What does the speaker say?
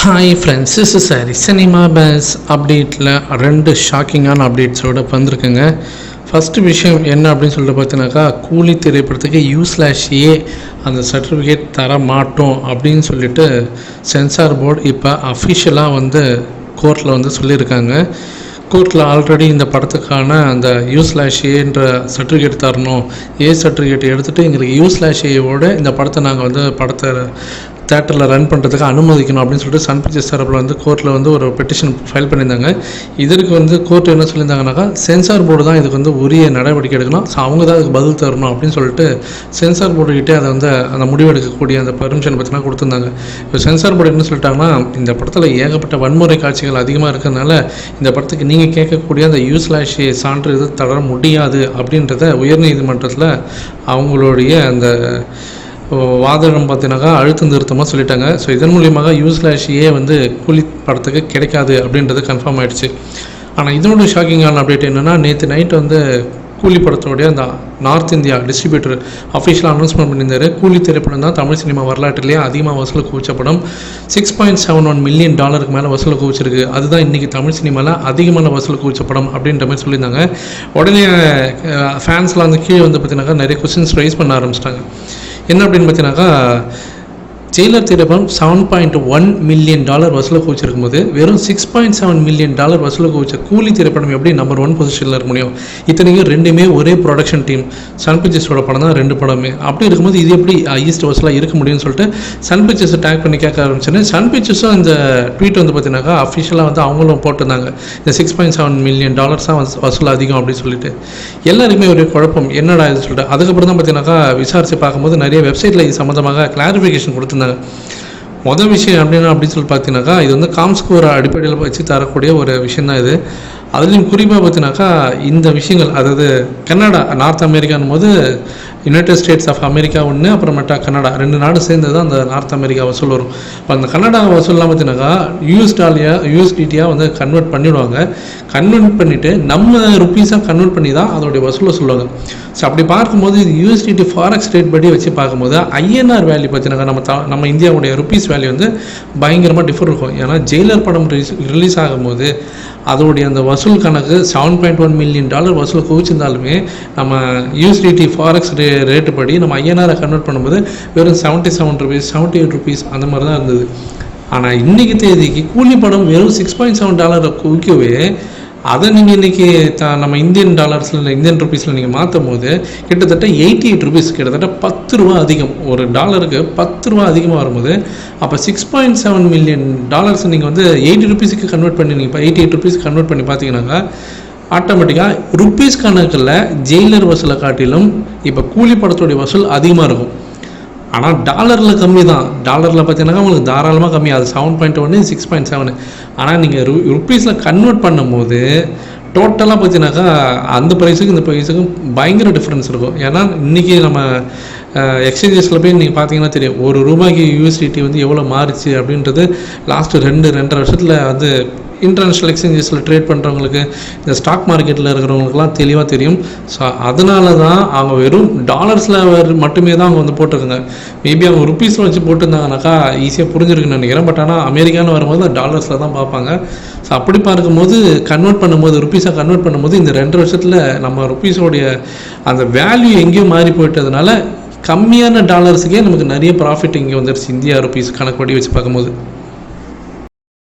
Hi friends, this is சாரி cinema பேஸ் அப்டேட்டில் 2 ஷாக்கிங்கான அப்டேட்ஸோடு வந்திருக்குங்க. ஃபஸ்ட்டு விஷயம் என்ன அப்படின்னு சொல்லிட்டு பார்த்தீங்கன்னாக்கா, கூலி திரைப்படத்துக்கு U/A அந்த சர்டிஃபிகேட் தர மாட்டோம் அப்படின்னு சொல்லிட்டு சென்சார் போர்டு இப்போ அஃபிஷியலாக கோர்ட்டில் சொல்லியிருக்காங்க. கோர்ட்டில் ஆல்ரெடி இந்த படத்துக்கான அந்த U/Aன்ற சர்டிஃபிகேட் தரணும், சர்டிஃபிகேட் எடுத்துகிட்டு எங்களுக்கு U/Aவோட இந்த படத்தை நாங்கள் படத்தை தேட்டரில் ரன் பண்ணுறதுக்கு அனுமதிக்கணும் அப்படின்னு சொல்லிட்டு சன் பிக்சர்ஸ் தரப்பில் கோர்ட்டில் ஒரு பெட்டிஷன் ஃபைல் பண்ணியிருந்தாங்க. இதற்கு கோர்ட் என்ன சொல்லியிருந்தாங்கனாக்கா, சென்சார் போர்டு தான் இதுக்கு உரிய நடவடிக்கை எடுக்கணும், ஸோ அவங்க தான் அதுக்கு பதில் தரணும் அப்படின்னு சொல்லிட்டு சென்சார் போர்டுகிட்டே அதை அந்த முடிவெடுக்கக்கூடிய அந்த பர்மிஷன் பற்றினா கொடுத்துருந்தாங்க. இப்போ சென்சார் போர்டு என்ன சொல்லிட்டாங்கன்னா, இந்த படத்தில் ஏகப்பட்ட வன்முறை காட்சிகள் அதிகமாக இருக்கிறதுனால இந்த படத்துக்கு நீங்கள் கேட்கக்கூடிய அந்த U/A சான்று இது தர முடியாது அப்படின்றத உயர்நீதிமன்றத்தில் அவங்களுடைய அந்த வாதம் பார்த்தீங்கன்னாக்கா அழுத்தம் திருத்தமாக சொல்லிட்டாங்க. ஸோ இதன் மூலியமாக U/A கூலி படத்துக்கு கிடைக்காது அப்படின்றது கன்ஃபார்ம் ஆகிடுச்சு. ஆனால் இதனோட ஷாக்கிங்கான அப்டேட் என்னென்னா, நேற்று நைட்டு கூலி படத்தோடைய அந்த நார்த் இந்தியா டிஸ்ட்ரிபியூட்டர் அஃபிஷியலாக அனௌன்ஸ்மெண்ட் பண்ணியிருந்தார். கூலி திரைப்படம் தான் தமிழ் சினிமா வரலாற்றிலேயே அதிகமாக வசூல் குவிச்ச படம். $6.71 மில்லியன் மேலே வசூல் குவிச்சிருக்கு. அதுதான் இன்றைக்கி தமிழ் சினிமாவில் அதிகமான வசூல் குவிச்ச படம் அப்படின்ற மாதிரி சொல்லியிருந்தாங்க. உடனே ஃபேன்ஸ்லாம் கீழே பார்த்தீங்கன்னாக்கா நிறைய கொஸ்டின்ஸ் ரைஸ் பண்ண ஆரம்பிச்சிட்டாங்க. என்ன அப்படின்னு பார்த்தீங்கன்னாக்கா, ஜெயிலர் திரைப்படம் $7.1 மில்லியன் வசூல் குவிச்சிருக்கும் போது வெறும் $6.7 மில்லியன் வசூல் குவிச்ச கூலி திரைப்படம் எப்படி நம்பர் 1 பொசிஷனில் இருக்க முடியும்? இத்தனைக்கும் ரெண்டுமே ஒரே ப்ரொடக்ஷன் டீம், சன் பிக்சர்ஸோட படம் தான் 2 படமே. அப்படி இருக்கும்போது இது எப்படி ஹையஸ்ட் வசூலாக இருக்க முடியும்னு சொல்லிட்டு சன் பிக்சர்ஸை டேக் பண்ணி கேட்க ஆரம்பிச்சேன்னு சன் பிக்சர்ஸும் இந்த ட்வீட் பார்த்தீங்கன்னாக்கா அஃபிஷியலாக அவங்களும் போட்டிருந்தாங்க, இந்த $6.7 மில்லியன் தான் வசூல் அதிகம் அப்படின்னு சொல்லிட்டு. எல்லாருக்குமே ஒரு குழப்பம், என்னடா இது சொல்லிட்டு. அதுக்கப்புறம் தான் பார்த்தீங்கன்னாக்கா விசாரித்து பார்க்கும்போது நிறைய வெப்சைட்டில் இது சம்மந்தமாக கிளாரிஃபிகேஷன் கொடுத்துருந்தாங்க. மொதல் விஷயம் அப்படின்னு சொல்லி பார்த்தீங்கன்னாக்கா, இது காம்ஸ்கோர் அடிப்படையில் வச்சு தரக்கூடிய ஒரு விஷயம் தான் இது. அதுலேயும் குறிப்பாக பார்த்தீங்கன்னாக்கா இந்த விஷயங்கள், அதாவது கனடா நார்த் அமெரிக்கானும் போது யுனைடெட் ஸ்டேட்ஸ் ஆஃப் அமெரிக்கா ஒன்று, அப்புறமேட்டா கனடா, 2 நாடு சேர்ந்து தான் அந்த நார்த் அமெரிக்கா வசூல் வரும். இப்போ அந்த கனடா வசூல்லாம் பார்த்தீங்கன்னாக்கா USDT கன்வெர்ட் பண்ணிவிடுவாங்க. கன்வெர்ட் பண்ணிவிட்டு நம்ம ருப்பீஸாக கன்வெர்ட் பண்ணி தான் அதோடைய வசூலை சொல்லுவாங்க. ஸோ அப்படி பார்க்கும்போது இது USDT ஃபாரெக்ஸ் ரேட் படி வச்சு பார்க்கும்போது INR வேல்யூ பார்த்தீங்கன்னா நம்ம இந்தியாவுடைய ருப்பீஸ் வேல்யூ பயங்கரமாக டிஃபர் இருக்கும். ஏன்னா ஜெயிலர் படம் ரிலீஸ் ஆகும்போது அதோடைய அந்த வசூல் கணக்கு $7.1 மில்லியன் வசூல் குவிச்சிருந்தாலுமே நம்ம USDT ஃபாரெக்ஸ் ரேட்டு படி நம்ம INR கன்வெர்ட் பண்ணும்போது வெறும் 77 ரூபீஸ் 78 ரூபீஸ் அந்த மாதிரி தான் இருந்தது. ஆனால் இன்றைக்கி தேதிக்கு கூலி படம் வெறும் $6.7 குவிக்கவே அதை நீங்கள் இன்றைக்கி நம்ம இந்தியன் டாலர்ஸில் இந்தியன் ருப்பீஸில் நீங்கள் மாற்றும் போது கிட்டத்தட்ட 88 ரூபீஸ், கிட்டத்தட்ட 10 ரூபா அதிகம். ஒரு டாலருக்கு 10 ரூபா அதிகமாக வரும்போது அப்போ $6.7 மில்லியன் நீங்கள் 80 ரூபீஸுக்கு கன்வெர்ட் பண்ணி நீங்கள் இப்போ 88 ரூபீஸ்க்கு கன்வெர்ட் பண்ணி பார்த்தீங்கன்னாக்கா ஆட்டோமேட்டிக்காக ருப்பீஸ் கணக்கில் ஜெயிலர் வசூலை காட்டிலும் இப்போ கூலி படத்துடைய வசூல் அதிகமாக இருக்கும். ஆனால் டாலரில் கம்மி தான். டாலரில் பார்த்தீங்கன்னா உங்களுக்கு தாராளமாக கம்மி, அது 7.1 6.7. ஆனால் நீங்கள் ருப்பீஸில் கன்வெர்ட் பண்ணும்போது டோட்டலாக பார்த்தீங்கன்னாக்கா அந்த ப்ரைஸுக்கும் இந்த ப்ரைஸுக்கும் பயங்கர டிஃப்ரென்ஸ் இருக்கும். ஏன்னா இன்றைக்கி நம்ம எக்ஸ்சேஞ்சஸில் போய் நீங்கள் பார்த்தீங்கன்னா தெரியும், ₹1 USDT எவ்வளோ மாறிச்சு அப்படின்றது லாஸ்ட்டு 2-2.5 வருஷத்தில் இன்டர்நேஷ்னல் எக்ஸ்சேஞ்சஸில் ட்ரேட் பண்ணுறவங்களுக்கு, இந்த ஸ்டாக் மார்க்கெட்டில் இருக்கிறவங்களுக்குலாம் தெளிவாக தெரியும். ஸோ அதனால தான் அவங்க வெறும் டாலர்ஸில் மட்டுமே தான் அவங்க போட்டிருக்காங்க. மேபி அவங்க ருப்பீஸில் வச்சு போட்டிருந்தாங்கனாக்கா ஈஸியாக புரிஞ்சிருக்குன்னு நினைக்கிறேன். பட் ஆனால் அமெரிக்கான்னு வரும்போது டாலர்ஸில் தான் பார்ப்பாங்க. ஸோ அப்படி பார்க்கும்போது கன்வெர்ட் பண்ணும்போது ருப்பீஸாக கன்வெர்ட் பண்ணும்போது இந்த 2 வருஷத்தில் நம்ம ருப்பீஸோடைய அந்த வேல்யூ எங்கேயும் மாறி போயிட்டதுனால கம்மியான டாலர்ஸுக்கே நமக்கு நிறைய ப்ராஃபிட் இங்கே வந்துடுச்சு இந்தியா ருப்பீஸ் கணக்குப்படி வச்சு பார்க்கும்போது.